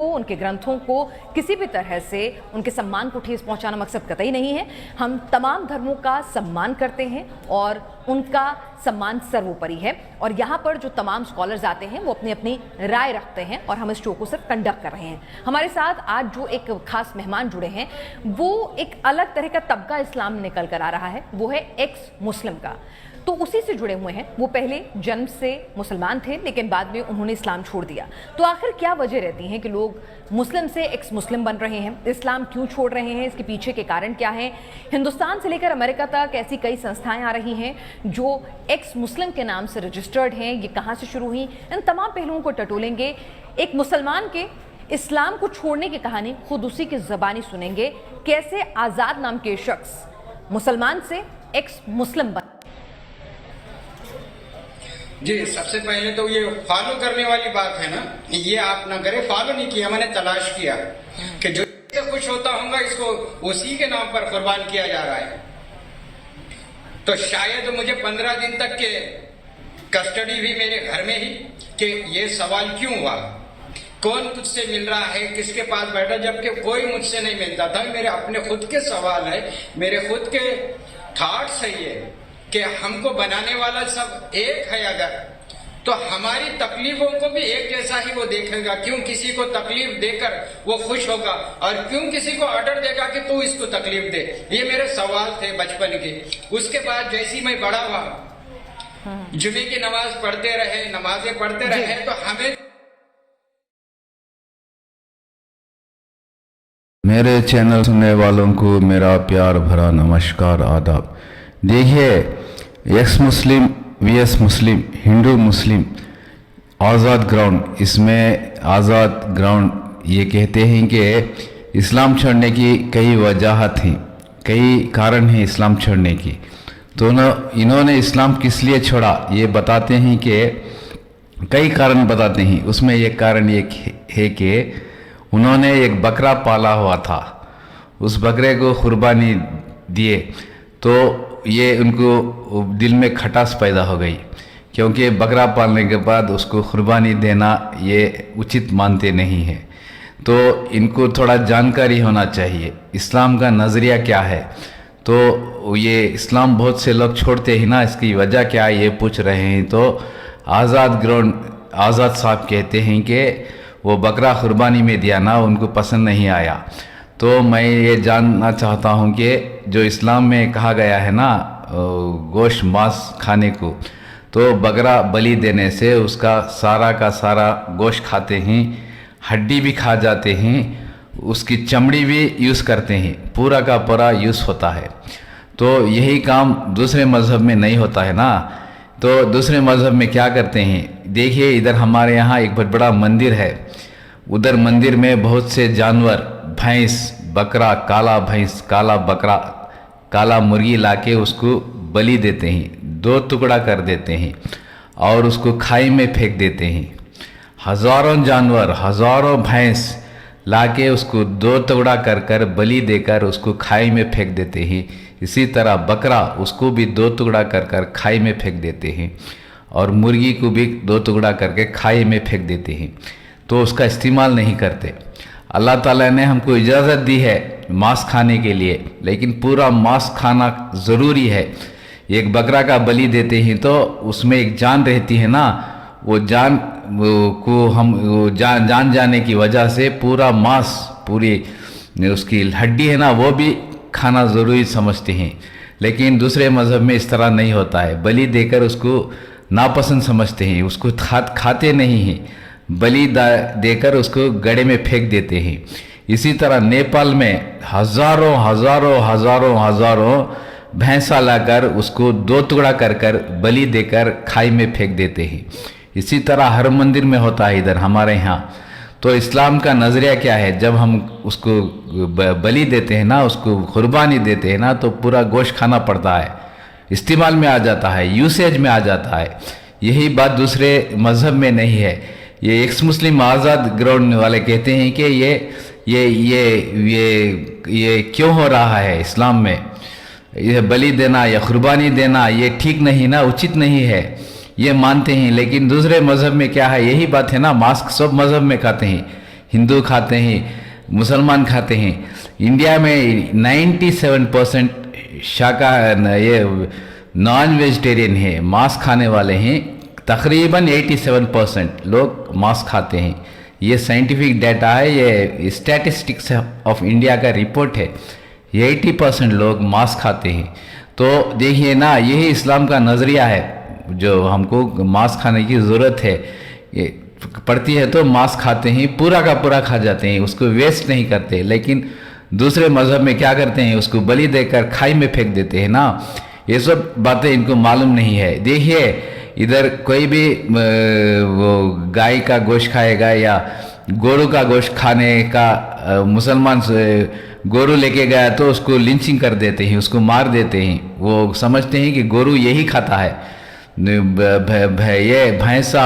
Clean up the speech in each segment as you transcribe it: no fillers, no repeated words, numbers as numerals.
उनके ग्रंथों को किसी भी तरह से उनके सम्मान को ठेस पहुंचाना मकसद कतई नहीं है। हम तमाम धर्मों का सम्मान करते हैं और उनका सम्मान सर्वोपरि है। और यहाँ पर जो तमाम स्कॉलर्स आते हैं वो अपनी अपनी राय रखते हैं और हम इस शो को सिर्फ कंडक्ट कर रहे हैं। हमारे साथ आज जो एक खास मेहमान जुड़े हैं वो एक अलग तरह का तबका इस्लाम में निकल कर आ रहा है, वो है एक्स मुस्लिम का। तो उसी से जुड़े हुए हैं। वो पहले जन्म से मुसलमान थे लेकिन बाद में उन्होंने इस्लाम छोड़ दिया। तो आखिर क्या वजह रहती है कि लोग मुस्लिम से एक्स मुस्लिम बन रहे हैं, इस्लाम क्यों छोड़ रहे हैं, इसके पीछे के कारण क्या हैं? हिंदुस्तान से लेकर अमेरिका तक ऐसी कई संस्थाएं आ रही हैं जो एक्स मुस्लिम के नाम से रजिस्टर्ड हैं। ये कहाँ से शुरू हुई, इन तमाम पहलुओं को टटोलेंगे। एक मुसलमान के इस्लाम को छोड़ने की कहानी खुद उसी की ज़बानी सुनेंगे, कैसे आज़ाद नाम के शख्स मुसलमान से एक्स मुस्लिम बन। जी, सबसे पहले तो ये फॉलो करने वाली बात है ना, ये आप ना करें। फॉलो नहीं किया, मैंने तलाश किया कि जो खुश होता होगा इसको उसी के नाम पर कुर्बान किया जा रहा है। तो शायद मुझे 15 दिन तक के कस्टडी भी मेरे घर में ही कि ये सवाल क्यों हुआ, कौन तुझसे मिल रहा है, किसके पास बैठा, जबकि कोई मुझसे नहीं मिलता था। मेरे अपने खुद के सवाल है, मेरे खुद के थॉट्स है ये कि हमको बनाने वाला सब एक है अगर, तो हमारी तकलीफों को भी एक जैसा ही वो देखेगा। क्यों किसी को तकलीफ देकर वो खुश होगा और क्यों किसी को ऑर्डर देगा कि तू इसको तकलीफ दे। ये मेरे सवाल थे बचपन के। उसके बाद जैसी मैं बड़ा हुआ, जुमे की नमाज पढ़ते रहे, नमाजें पढ़ते रहे, तो हमें मेरे चैनल सुनने वालों को मेरा प्यार भरा नमस्कार, आदाब। देखिए, एक्स मुस्लिम वीएस मुस्लिम, हिंदू मुस्लिम, आज़ाद ग्राउंड, इसमें आज़ाद ग्राउंड ये कहते हैं कि इस्लाम छोड़ने की कई वजह थी, कई कारण हैं इस्लाम छोड़ने की। तो इन्होंने इस्लाम किस लिए छोड़ा ये बताते हैं कि कई कारण बताते हैं। उसमें एक कारण ये है कि उन्होंने एक बकरा पाला हुआ था, उस बकरे को कुर्बानी दिए तो ये उनको दिल में खटास पैदा हो गई, क्योंकि बकरा पालने के बाद उसको कुर्बानी देना ये उचित मानते नहीं हैं। तो इनको थोड़ा जानकारी होना चाहिए इस्लाम का नज़रिया क्या है। तो ये इस्लाम बहुत से लोग छोड़ते हैं ना, इसकी वजह क्या है ये पूछ रहे हैं। तो आज़ाद साहब कहते हैं कि वो बकरा कुर्बानी में दिया ना, उनको पसंद नहीं आया। तो मैं ये जानना चाहता हूँ कि जो इस्लाम में कहा गया है ना गोश्त मांस खाने को, तो बकरा बलि देने से उसका सारा का सारा गोश्त खाते हैं, हड्डी भी खा जाते हैं, उसकी चमड़ी भी यूज़ करते हैं, पूरा का पूरा यूज़ होता है। तो यही काम दूसरे मज़हब में नहीं होता है ना। तो दूसरे मज़हब में क्या करते हैं, देखिए इधर हमारे यहाँ एक बहुत बड़ा मंदिर है, उधर मंदिर में बहुत से जानवर, भैंस, बकरा, काला भैंस, काला बकरा, काला मुर्गी लाके उसको बलि देते हैं, 2 टुकड़ा कर देते हैं और उसको खाई में फेंक देते हैं। हज़ारों जानवर, हज़ारों भैंस लाके उसको 2 टुकड़ा कर कर बलि देकर उसको खाई में फेंक देते हैं। इसी तरह बकरा, उसको भी 2 टुकड़ा कर कर खाई में फेंक देते हैं और मुर्गी को भी 2 टुकड़ा करके खाई में फेंक देते हैं। तो उसका इस्तेमाल नहीं करते। अल्लाह ताला ने हमको इजाज़त दी है मांस खाने के लिए, लेकिन पूरा मांस खाना ज़रूरी है। एक बकरा का बलि देते हैं तो उसमें एक जान रहती है ना, वो जान को हम जान जाने की वजह से पूरा मांस, पूरी उसकी हड्डी है ना, वो भी खाना ज़रूरी समझते हैं। लेकिन दूसरे मज़हब में इस तरह नहीं होता है, बलि देकर उसको नापसंद समझते हैं, उसको खाते नहीं हैं, बलि देकर उसको गड्ढे में फेंक देते हैं। इसी तरह नेपाल में हज़ारों हज़ारों हज़ारों हज़ारों भैंसा लाकर उसको 2 टुकड़ा कर कर बलि देकर खाई में फेंक देते हैं। इसी तरह हर मंदिर में होता है इधर हमारे यहाँ। तो इस्लाम का नज़रिया क्या है, जब हम उसको बलि देते हैं ना, उसको कुर्बानी देते हैं ना, तो पूरा गोश्त खाना पड़ता है, इस्तेमाल में आ जाता है, यूसेज में आ जाता है। यही बात दूसरे मज़हब में नहीं है। ये एक्स मुस्लिम आज़ाद ग्राउंड वाले कहते हैं कि ये क्यों हो रहा है इस्लाम में, ये बलि देना या कुर्बानी देना ये ठीक नहीं ना, उचित नहीं है, ये मानते हैं। लेकिन दूसरे मज़हब में क्या है, यही बात है ना, मांस सब मज़हब में खाते हैं, हिंदू खाते हैं, मुसलमान खाते हैं। इंडिया में 97% ये नॉन वेजिटेरियन है, मांस खाने वाले हैं। तकरीबन 87% लोग मांस खाते हैं। ये साइंटिफिक डाटा है, ये स्टैटिस्टिक्स ऑफ इंडिया का रिपोर्ट है। 80% लोग मांस खाते हैं। तो देखिए ना, यही इस्लाम का नज़रिया है, जो हमको मांस खाने की ज़रूरत है ये पड़ती है तो मांस खाते हैं, पूरा का पूरा खा जाते हैं, उसको वेस्ट नहीं करते। लेकिन दूसरे मज़हब में क्या करते हैं, उसको बलि देकर खाई में फेंक देते हैं ना। ये सब बातें इनको मालूम नहीं है। देखिए, इधर कोई भी वो गाय का गोश्त खाएगा या गोरू का गोश्त खाने का मुसलमान गोरू लेके गया तो उसको लिंचिंग कर देते हैं, उसको मार देते हैं। वो समझते हैं कि गोरू यही खाता है, ये भैंसा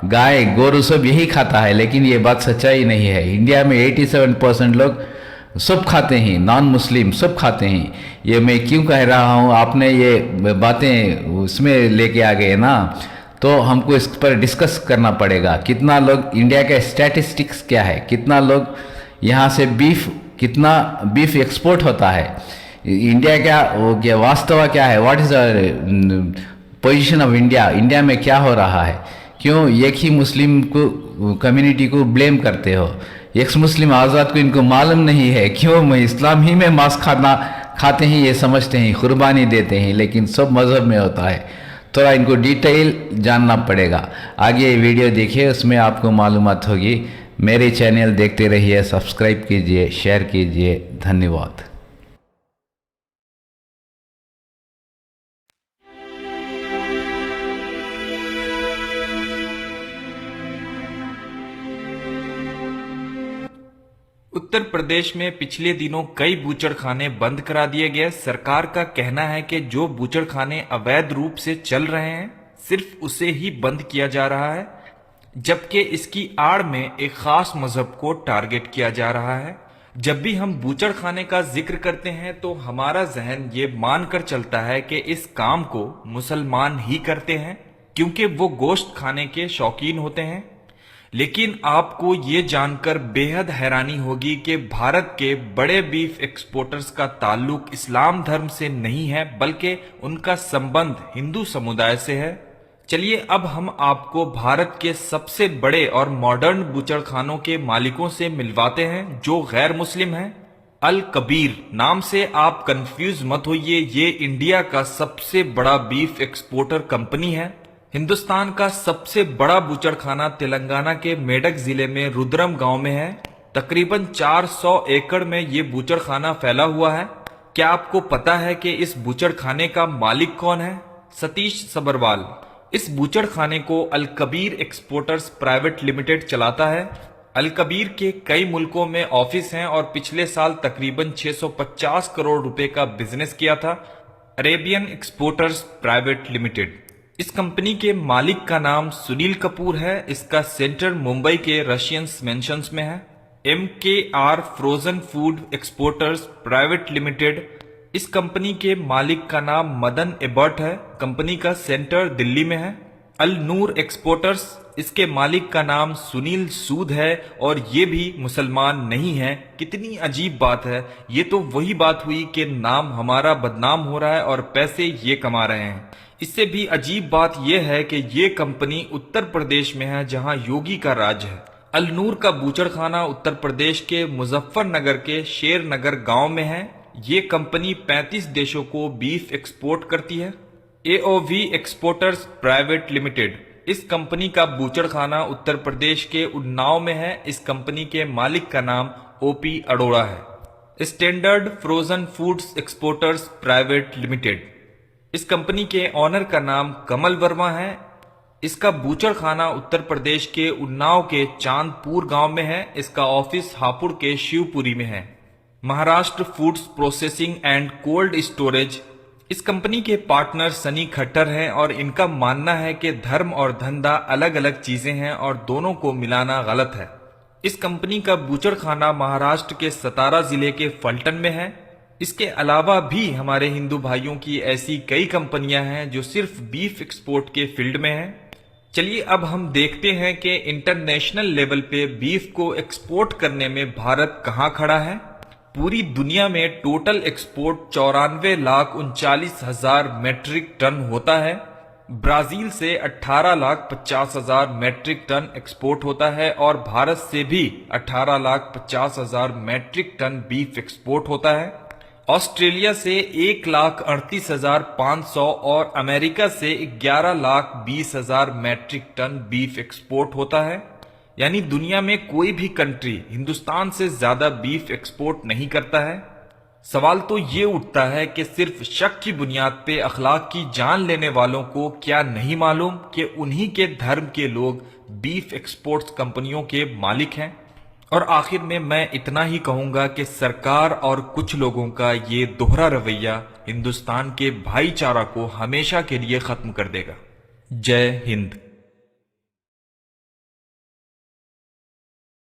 गाय गोरू सब यही खाता है। लेकिन ये बात सच्चाई नहीं है। इंडिया में 87% लोग सब खाते हैं, नॉन मुस्लिम सब खाते हैं। ये मैं क्यों कह रहा हूँ, आपने ये बातें उसमें लेके आ गए ना, तो हमको इस पर डिस्कस करना पड़ेगा। कितना लोग, इंडिया का स्टैटिस्टिक्स क्या है, कितना लोग यहाँ से कितना बीफ एक्सपोर्ट होता है, इंडिया क्या वास्तव क्या है, what is the position of India, India में क्या हो रहा है। क्यों एक ही मुस्लिम को कम्युनिटी को ब्लेम करते हो, एक्स मुस्लिम आज़ाद को इनको मालूम नहीं है। क्यों इस्लाम ही में मांस खाते हैं, ये समझते हैं, कुर्बानी देते हैं, लेकिन सब मज़हब में होता है। थोड़ा इनको डिटेल जानना पड़ेगा। आगे वीडियो देखिए, उसमें आपको मालूमात होगी। मेरे चैनल देखते रहिए, सब्सक्राइब कीजिए, शेयर कीजिए। धन्यवाद। उत्तर प्रदेश में पिछले दिनों कई बूचड़खाने बंद करा दिए गए। सरकार का कहना है कि जो बूचड़खाने अवैध रूप से चल रहे हैं सिर्फ उसे ही बंद किया जा रहा है, जबकि इसकी आड़ में एक खास मजहब को टारगेट किया जा रहा है। जब भी हम बूचड़खाने का जिक्र करते हैं तो हमारा जहन ये मानकर चलता है कि इस काम को मुसलमान ही करते हैं, क्योंकि वो गोश्त खाने के शौकीन होते हैं। लेकिन आपको ये जानकर बेहद हैरानी होगी कि भारत के बड़े बीफ एक्सपोर्टर्स का ताल्लुक इस्लाम धर्म से नहीं है, बल्कि उनका संबंध हिंदू समुदाय से है। चलिए अब हम आपको भारत के सबसे बड़े और मॉडर्न बूचड़खानों के मालिकों से मिलवाते हैं, जो गैर मुस्लिम हैं। अल कबीर नाम से आप कंफ्यूज मत होइए, ये इंडिया का सबसे बड़ा बीफ एक्सपोर्टर कंपनी है। हिंदुस्तान का सबसे बड़ा बूचड़खाना तेलंगाना के मेडक जिले में रुद्रम गांव में है। तकरीबन 400 एकड़ में ये बूचड़खाना फैला हुआ है। क्या आपको पता है कि इस बूचड़खाने का मालिक कौन है? सतीश सबरवाल। इस बूचड़खाने को अल कबीर एक्सपोर्टर्स प्राइवेट लिमिटेड चलाता है। अल कबीर के कई मुल्कों में ऑफिस हैं और पिछले साल तकरीबन 650 करोड़ रुपए का बिजनेस किया था। अरेबियन एक्सपोर्टर्स प्राइवेट लिमिटेड, इस कंपनी के मालिक का नाम सुनील कपूर है। इसका सेंटर मुंबई के रशियंस मेंशंस में है। MKR frozen food exporters private limited, इस कंपनी के मालिक का नाम मदन एबर्ट है। कंपनी का सेंटर दिल्ली में है। अल नूर एक्सपोर्टर्स, इसके मालिक का नाम सुनील सूद है और ये भी मुसलमान नहीं है। कितनी अजीब बात है। ये तो वही बात हुई कि नाम हमारा बदनाम हो रहा है और पैसे ये कमा रहे हैं। इससे भी अजीब बात यह है कि ये कंपनी उत्तर प्रदेश में है, जहां योगी का राज है। अल नूर का बूचड़खाना उत्तर प्रदेश के मुजफ्फरनगर के शेर नगर गांव में है। ये कंपनी 35 देशों को बीफ एक्सपोर्ट करती है। AOV एक्सपोर्टर्स प्राइवेट लिमिटेड, इस कंपनी का बूचड़खाना उत्तर प्रदेश के उन्नाव में है। इस कंपनी के मालिक का नाम OP अरोड़ा है। Standard frozen foods exporters private limited, इस कंपनी के ऑनर का नाम कमल वर्मा है। इसका बूचड़खाना उत्तर प्रदेश के उन्नाव के चांदपुर गांव में है। इसका ऑफिस हापुड़ के शिवपुरी में है। Maharashtra foods processing and cold storage, इस कंपनी के पार्टनर सनी खट्टर हैं और इनका मानना है कि धर्म और धंधा अलग अलग चीजें हैं और दोनों को मिलाना गलत है। इस कंपनी का बूचड़खाना महाराष्ट्र के सतारा जिले के फलटन में है। इसके अलावा भी हमारे हिंदू भाइयों की ऐसी कई कंपनियां हैं जो सिर्फ बीफ एक्सपोर्ट के फील्ड में हैं। चलिए अब हम देखते हैं कि इंटरनेशनल लेवल पे बीफ को एक्सपोर्ट करने में भारत कहां खड़ा है। पूरी दुनिया में टोटल एक्सपोर्ट 94,39,000 मैट्रिक टन होता है। ब्राजील से 18,50,000 मैट्रिक टन एक्सपोर्ट होता है और भारत से भी 18,50,000 मैट्रिक टन बीफ एक्सपोर्ट होता है। ऑस्ट्रेलिया से 1,38,500 और अमेरिका से 11,20,000 मैट्रिक टन बीफ एक्सपोर्ट होता है। यानी दुनिया में कोई भी कंट्री हिंदुस्तान से ज्यादा बीफ एक्सपोर्ट नहीं करता है। सवाल तो ये उठता है कि सिर्फ शक की बुनियाद पे अखलाक की जान लेने वालों को क्या नहीं मालूम कि उन्हीं के धर्म के लोग बीफ एक्सपोर्ट्स कंपनियों के मालिक हैं। और आखिर में मैं इतना ही कहूंगा कि सरकार और कुछ लोगों का ये दोहरा रवैया हिंदुस्तान के भाईचारा को हमेशा के लिए खत्म कर देगा। जय हिंद।